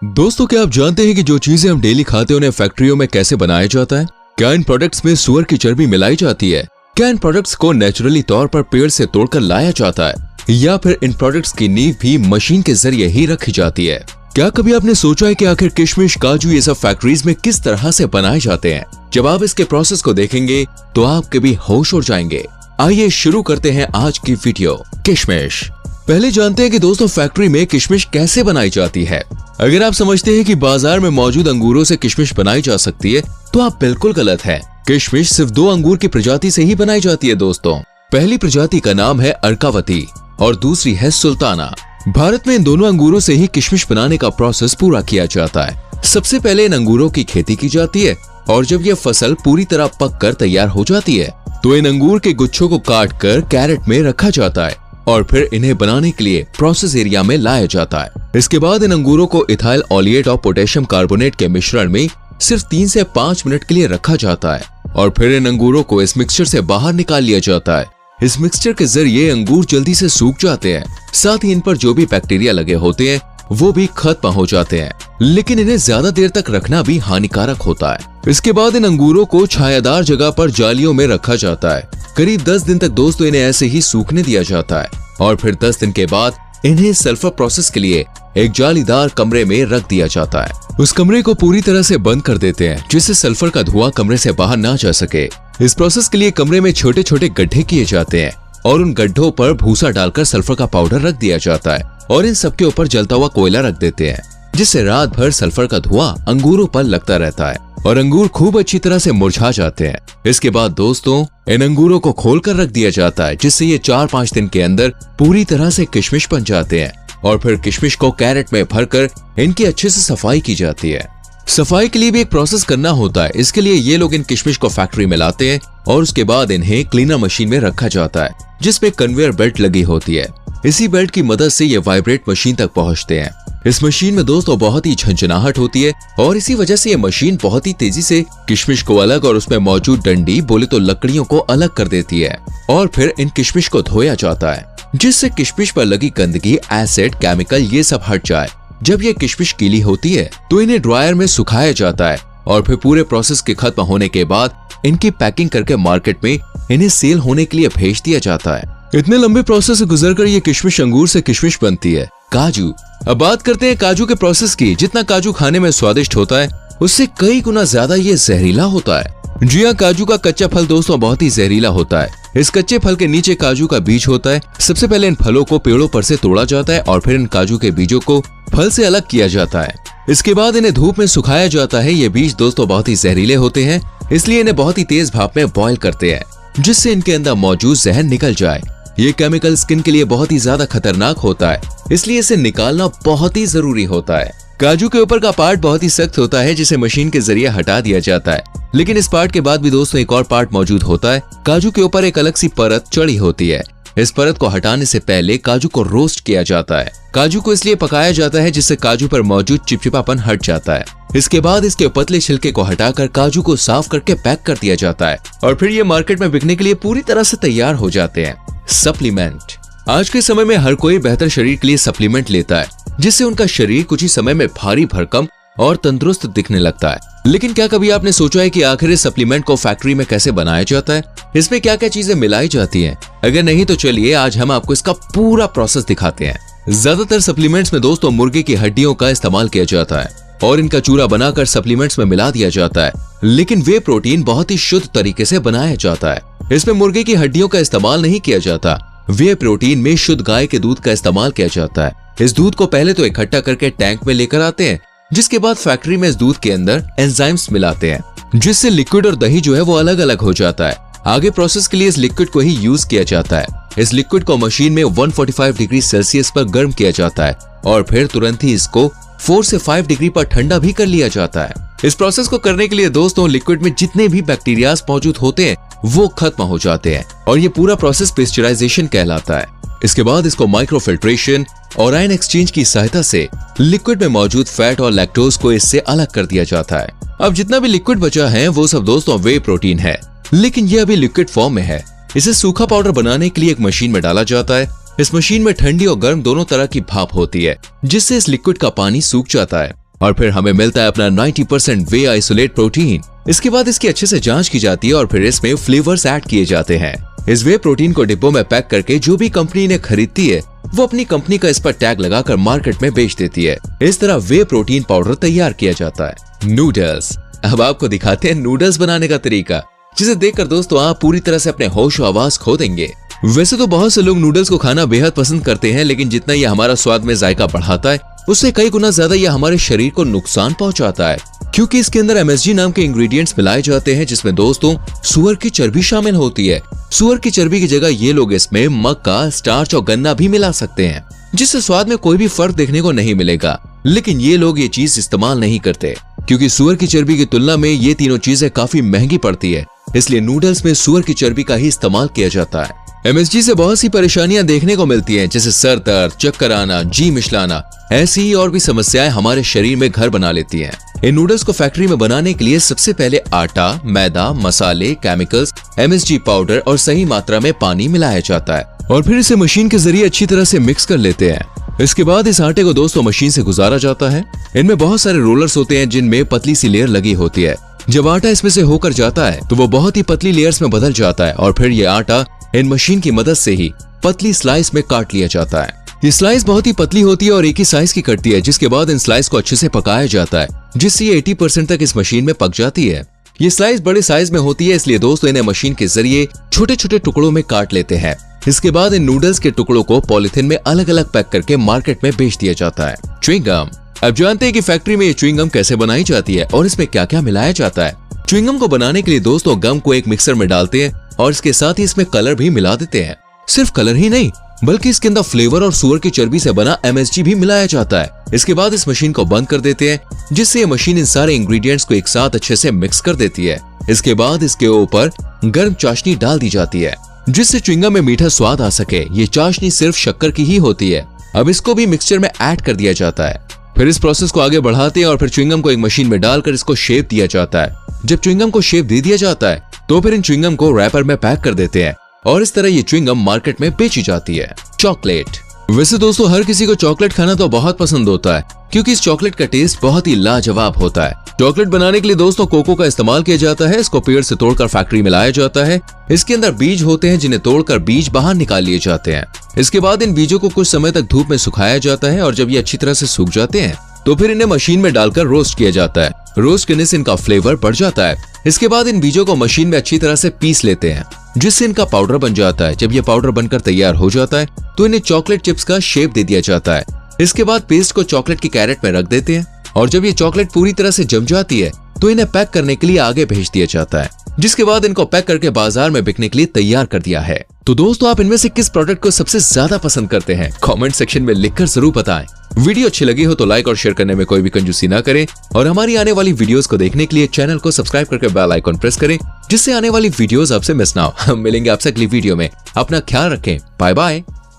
दोस्तों, क्या आप जानते हैं कि जो चीजें हम डेली खाते हैं उन्हें फैक्ट्रियों में कैसे बनाया जाता है? क्या इन प्रोडक्ट्स में सूअर की चर्बी मिलाई जाती है? क्या इन प्रोडक्ट्स को नेचुरली तौर पर पेड़ से तोड़कर लाया जाता है, या फिर इन प्रोडक्ट्स की नींव भी मशीन के जरिए ही रखी जाती है? क्या कभी आपने सोचा है कि आखिर किशमिश, काजू ये सब फैक्ट्रीज में किस तरह से बनाए जाते हैं? जब आप इसके प्रोसेस को देखेंगे तो आपके भी होश उड़ जाएंगे। आइए शुरू करते हैं आज की वीडियो। किशमिश। पहले जानते हैं कि दोस्तों फैक्ट्री में किशमिश कैसे बनाई जाती है। अगर आप समझते हैं कि बाजार में मौजूद अंगूरों से किशमिश बनाई जा सकती है तो आप बिल्कुल गलत हैं। किशमिश सिर्फ दो अंगूर की प्रजाति से ही बनाई जाती है दोस्तों। पहली प्रजाति का नाम है अर्कावती और दूसरी है सुल्ताना। भारत में इन दोनों अंगूरों से ही किशमिश बनाने का प्रोसेस पूरा किया जाता है। सबसे पहले इन अंगूरों की खेती की जाती है और जब यह फसल पूरी तरह पक कर तैयार हो जाती है तो इन अंगूर के गुच्छों को काट कर कैरेट में रखा जाता है और फिर इन्हें बनाने के लिए प्रोसेस एरिया में लाया जाता है। इसके बाद इन अंगूरों को इथाइल ऑलिएट और पोटेशियम कार्बोनेट के मिश्रण में सिर्फ 3 से 5 मिनट के लिए रखा जाता है और फिर इन अंगूरों को इस मिक्सचर से बाहर निकाल लिया जाता है। इस मिक्सचर के जरिए अंगूर जल्दी से सूख जाते हैं, साथ ही इन पर जो भी बैक्टीरिया लगे होते हैं वो भी खत्म हो जाते हैं, लेकिन इन्हें ज्यादा देर तक रखना भी हानिकारक होता है। इसके बाद इन अंगूरों को छायादार जगह पर जालियों में रखा जाता है। करीब 10 दिन तक दोस्तों इन्हें ऐसे ही सूखने दिया जाता है और फिर 10 दिन के बाद इन्हें सल्फर प्रोसेस के लिए एक जालीदार कमरे में रख दिया जाता है। उस कमरे को पूरी तरह से बंद कर देते हैं जिससे सल्फर का धुआं कमरे से बाहर ना जा सके। इस प्रोसेस के लिए कमरे में छोटे छोटे गड्ढे किए जाते हैं और उन गड्ढों पर भूसा डालकर सल्फर का पाउडर रख दिया जाता है और इन सबके ऊपर जलता हुआ कोयला रख देते हैं, जिससे रात भर सल्फर का धुआं अंगूरों पर लगता रहता है और अंगूर खूब अच्छी तरह से मुरझा जाते हैं। इसके बाद दोस्तों इन अंगूरों को खोलकर रख दिया जाता है जिससे ये 4-5 दिन के अंदर पूरी तरह से किशमिश बन जाते हैं और फिर किशमिश को कैरेट में भरकर इनकी अच्छे से सफाई की जाती है। सफाई के लिए भी एक प्रोसेस करना होता है। इसके लिए ये लोग इन किशमिश को फैक्ट्री में लाते हैं और उसके बाद इन्हें क्लीनर मशीन में रखा जाता है जिसमें कन्वेयर बेल्ट लगी होती है। इसी बेल्ट की मदद से ये वाइब्रेट मशीन तक पहुंचते हैं। इस मशीन में दोस्तों बहुत ही झंझनाहट होती है और इसी वजह से ये मशीन बहुत ही तेजी से किशमिश को अलग और उसमें मौजूद डंडी बोले तो लकड़ियों को अलग कर देती है और फिर इन किशमिश को धोया जाता है जिससे किशमिश पर लगी गंदगी, एसिड, केमिकल ये सब हट जाए। जब ये किशमिश गीली होती है तो इन्हें ड्रायर में सुखाया जाता है और फिर पूरे प्रोसेस के खत्म होने के बाद इनकी पैकिंग करके मार्केट में इन्हें सेल होने के लिए भेज दिया जाता है। इतने लंबे प्रोसेस से गुजरकर ये किशमिश अंगूर से किशमिश बनती है। काजू। अब बात करते हैं काजू के प्रोसेस की। जितना काजू खाने में स्वादिष्ट होता है उससे कई गुना ज्यादा ये जहरीला होता है। जी हाँ, काजू का कच्चा फल दोस्तों बहुत ही जहरीला होता है। इस कच्चे फल के नीचे काजू का बीज होता है। सबसे पहले इन फलों को पेड़ों पर से तोड़ा जाता है और फिर इन काजू के बीजों को फल से अलग किया जाता है। इसके बाद इन्हें धूप में सुखाया जाता है। ये बीज दोस्तों बहुत ही जहरीले होते हैं, इसलिए इन्हें बहुत ही तेज भाप में बॉयल करते हैं जिससे इनके अंदर मौजूद जहर निकल जाए। ये केमिकल स्किन के लिए बहुत ही ज्यादा खतरनाक होता है, इसलिए इसे निकालना बहुत ही जरूरी होता है। काजू के ऊपर का पार्ट बहुत ही सख्त होता है जिसे मशीन के जरिए हटा दिया जाता है, लेकिन इस पार्ट के बाद भी दोस्तों एक और पार्ट मौजूद होता है। काजू के ऊपर एक अलग सी परत चढ़ी होती है। इस परत को हटाने से पहले काजू को रोस्ट किया जाता है। काजू को इसलिए पकाया जाता है जिससे काजू पर मौजूद चिपचिपापन हट जाता है। इसके बाद इसके पतले छिलके को हटाकर काजू को साफ करके पैक कर दिया जाता है और फिर ये मार्केट में बिकने के लिए पूरी तरह से तैयार हो जाते हैं। सप्लीमेंट। आज के समय में हर कोई बेहतर शरीर के लिए सप्लीमेंट लेता है जिससे उनका शरीर कुछ ही समय में भारी भरकम और तंदुरुस्त दिखने लगता है। लेकिन क्या कभी आपने सोचा है कि आखिर इस सप्लीमेंट को फैक्ट्री में कैसे बनाया जाता है? इसमें क्या क्या चीजें मिलाई जाती हैं? अगर नहीं तो चलिए आज हम आपको इसका पूरा प्रोसेस दिखाते हैं। ज्यादातर सप्लीमेंट्स में दोस्तों मुर्गे की हड्डियों का इस्तेमाल किया जाता है और इनका चूरा बनाकर सप्लीमेंट्स में मिला दिया जाता है, लेकिन वे प्रोटीन बहुत ही शुद्ध तरीके से बनाया जाता है। इसमें मुर्गे की हड्डियों का इस्तेमाल नहीं किया जाता। वे प्रोटीन में शुद्ध गाय के दूध का इस्तेमाल किया जाता है। इस दूध को पहले तो इकट्ठा करके टैंक में लेकर आते हैं, जिसके बाद फैक्ट्री में इस दूध के अंदर एंजाइम्स मिलाते हैं जिससे लिक्विड और दही जो है वो अलग अलग हो जाता है। आगे प्रोसेस के लिए इस लिक्विड को ही यूज किया जाता है। इस लिक्विड को मशीन में 145 डिग्री सेल्सियस पर गर्म किया जाता है और फिर तुरंत ही इसको 4 से 5 डिग्री पर ठंडा भी कर लिया जाता है। इस प्रोसेस को करने के लिए दोस्तों लिक्विड में जितने भी बैक्टीरिया मौजूद होते हैं वो खत्म हो जाते हैं और ये पूरा प्रोसेस पेस्चराइजेशन कहलाता है। इसके बाद इसको माइक्रोफिल्ट्रेशन और आयन एक्सचेंज की सहायता से लिक्विड में मौजूद फैट और लैक्टोज को इससे अलग कर दिया जाता है। अब जितना भी लिक्विड बचा है वो सब दोस्तों वे प्रोटीन है, लेकिन ये अभी लिक्विड फॉर्म में है। इसे सूखा पाउडर बनाने के लिए एक मशीन में डाला जाता है इस मशीन में ठंडी और गर्म दोनों तरह की भाप होती है, जिससे इस लिक्विड का पानी सूख जाता है और फिर हमें मिलता है अपना 90% वे आइसोलेट प्रोटीन। इसके बाद इसकी अच्छे से जांच की जाती है और फिर इसमें फ्लेवर्स ऐड किए जाते हैं। इस वे प्रोटीन को डिब्बों में पैक करके जो भी कंपनी ने खरीदती है वो अपनी कंपनी का इस पर टैग लगाकर मार्केट में बेच देती है। इस तरह वे प्रोटीन पाउडर तैयार किया जाता है। नूडल्स। अब आपको दिखाते हैं नूडल्स बनाने का तरीका, जिसे देखकर दोस्तों आप पूरी तरह से अपने होश और आवाज खो देंगे। वैसे तो बहुत से लोग नूडल्स को खाना बेहद पसंद करते हैं, लेकिन जितना यह हमारा स्वाद में जायका बढ़ाता है उससे कई गुना ज्यादा यह हमारे शरीर को नुकसान पहुंचाता है, क्योंकि इसके अंदर MSG नाम के इंग्रेडिएंट्स मिलाए जाते हैं, जिसमें दोस्तों सुअर की चर्बी शामिल होती है। सुअर की चर्बी की जगह ये लोग इसमें मक्का, स्टार्च और गन्ना भी मिला सकते हैं, जिससे स्वाद में कोई भी फर्क देखने को नहीं मिलेगा। लेकिन ये लोग ये चीज इस्तेमाल नहीं करते, क्योंकि सुअर की चर्बी की तुलना में ये तीनों चीजें काफी महंगी पड़ती है, इसलिए नूडल्स में सुअर की चर्बी का ही इस्तेमाल किया जाता है। MSG से बहुत सी परेशानियां देखने को मिलती हैं, जैसे सर दर्द, चक्कर आना, जी मिचलाना। ऐसी ही और भी समस्याएं हमारे शरीर में घर बना लेती हैं। इन नूडल्स को फैक्ट्री में बनाने के लिए सबसे पहले आटा, मैदा, मसाले, केमिकल्स, MSG पाउडर और सही मात्रा में पानी मिलाया जाता है और फिर इसे मशीन के जरिए अच्छी तरह से मिक्स कर लेते हैं। इसके बाद इस आटे को दोस्तों मशीन से गुजारा जाता है। इनमें बहुत सारे रोलर्स होते हैं जिनमें पतली सी लेयर लगी होती है। जब आटा इसमें से होकर जाता है तो वो बहुत ही पतली लेयर्स में बदल जाता है और फिर ये आटा इन मशीन की मदद से ही पतली स्लाइस में काट लिया जाता है। ये स्लाइस बहुत ही पतली होती है और एक ही साइज की कटती है, जिसके बाद इन स्लाइस को अच्छे से पकाया जाता है, जिससे ये 80% तक इस मशीन में पक जाती है। ये स्लाइस बड़े साइज में होती है, इसलिए दोस्तों इन्हें मशीन के जरिए छोटे छोटे टुकड़ों में काट लेते हैं। इसके बाद इन नूडल्स के टुकड़ों को पॉलिथीन में अलग अलग पैक करके मार्केट में बेच दिया जाता है। च्युइंगम। अब जानते हैं कि फैक्ट्री में ये च्युइंगम कैसे बनाई जाती है और इसमें क्या क्या मिलाया जाता है। च्युइंगम को बनाने के लिए दोस्तों गम को एक मिक्सर में डालते हैं और इसके साथ ही इसमें कलर भी मिला देते हैं। सिर्फ कलर ही नहीं, बल्कि इसके अंदर फ्लेवर और सुअर की चर्बी से बना MSG भी मिलाया जाता है। इसके बाद इस मशीन को बंद कर देते हैं, जिससे ये मशीन इन सारे इंग्रेडिएंट्स को एक साथ अच्छे से मिक्स कर देती है। इसके बाद इसके ऊपर गर्म चाशनी डाल दी जाती है, जिससे च्युइंगम में मीठा स्वाद आ सके। ये चाशनी सिर्फ शक्कर की ही होती है। अब इसको भी मिक्सचर में ऐड कर दिया जाता है। फिर इस प्रोसेस को आगे बढ़ाते हैं और फिर च्युइंगम को एक मशीन में डालकर इसको शेप दिया जाता है। जब च्युइंगम को शेप दे दिया जाता है तो फिर इन च्युइंगम को रैपर में पैक कर देते हैं और इस तरह ये च्युइंगम मार्केट में बेची जाती है। चॉकलेट। वैसे दोस्तों हर किसी को चॉकलेट खाना तो बहुत पसंद होता है, क्योंकि इस चॉकलेट का टेस्ट बहुत ही लाजवाब होता है। चॉकलेट बनाने के लिए दोस्तों कोको का इस्तेमाल किया जाता है। इसको पेड़ से तोड़कर फैक्ट्री में लाया जाता है। इसके अंदर बीज होते हैं, जिन्हें तोड़कर बीज बाहर निकाल लिए जाते हैं। इसके बाद इन बीजों को कुछ समय तक धूप में सुखाया जाता है और जब ये अच्छी तरह से सूख जाते हैं तो फिर इन्हें मशीन में डालकर रोस्ट किया जाता है। रोस्ट करने से इनका फ्लेवर बढ़ जाता है। इसके बाद इन बीजों को मशीन में अच्छी तरह से पीस लेते हैं, जिससे इनका पाउडर बन जाता है। जब ये पाउडर बनकर तैयार हो जाता है तो इन्हें चॉकलेट चिप्स का शेप दे दिया जाता है। इसके बाद पेस्ट को चॉकलेट की कैरेट में रख देते हैं और जब ये चॉकलेट पूरी तरह से जम जाती है तो इन्हें पैक करने के लिए आगे भेज दिया जाता है, जिसके बाद इनको पैक करके बाजार में बिकने के लिए तैयार कर दिया है। तो दोस्तों आप इनमें से किस प्रोडक्ट को सबसे ज्यादा पसंद करते हैं? कमेंट सेक्शन में लिखकर जरूर बताएं। वीडियो अच्छी लगी हो तो लाइक और शेयर करने में कोई भी कंजूसी ना करें और हमारी आने वाली वीडियोस को देखने के लिए चैनल को सब्सक्राइब करके बेल आइकन प्रेस करें, जिससे आने वाली वीडियोस आपसे मिस ना हो। हम मिलेंगे आपसे अगली वीडियो में। अपना ख्याल रखें। Bye bye.